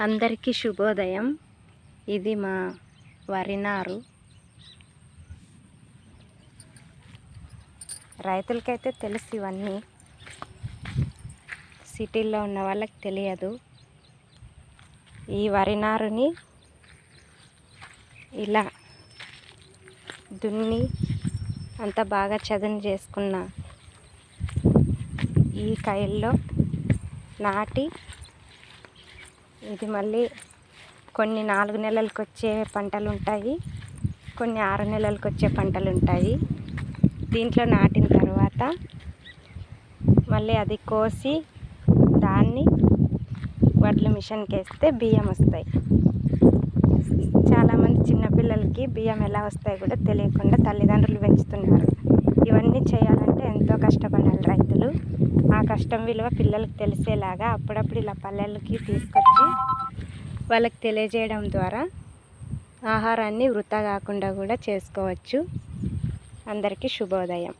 అందరికీ శుభోదయం. ఇది మా వరి నారు. రైతులకైతే తెలుసు ఇవన్నీ, సిటీల్లో ఉన్న వాళ్ళకి తెలియదు. ఈ వరి నారుని ఇలా దున్ని అంత బాగా చదును చేసుకున్న ఈ కైల్లో నాటి, ఇది మళ్ళీ కొన్ని 4 నెలలకు వచ్చే పంటలు ఉంటాయి, కొన్ని 6 నెలలకు వచ్చే పంటలు ఉంటాయి. దీంట్లో నాటిన తర్వాత మళ్ళీ అది కోసి దాన్ని వడ్ల మిషన్కి వేస్తే బియ్యం వస్తాయి. చాలామంది చిన్నపిల్లలకి బియ్యం ఎలా వస్తాయి కూడా తెలియకుండా తల్లిదండ్రులు పెంచుతున్నారు. ఇవన్నీ చేయాలంటే ఎంతో కష్టపడాలి రైతులు. ఆ కష్టం విలువ పిల్లలకు తెలిసేలాగా అప్పుడప్పుడు ఇలా పల్లెలకి తీసుకొచ్చి వాళ్ళకి తెలియజేయడం ద్వారా ఆహారాన్ని వృధా కాకుండా కూడా చేసుకోవచ్చు. అందరికీ శుభోదయం.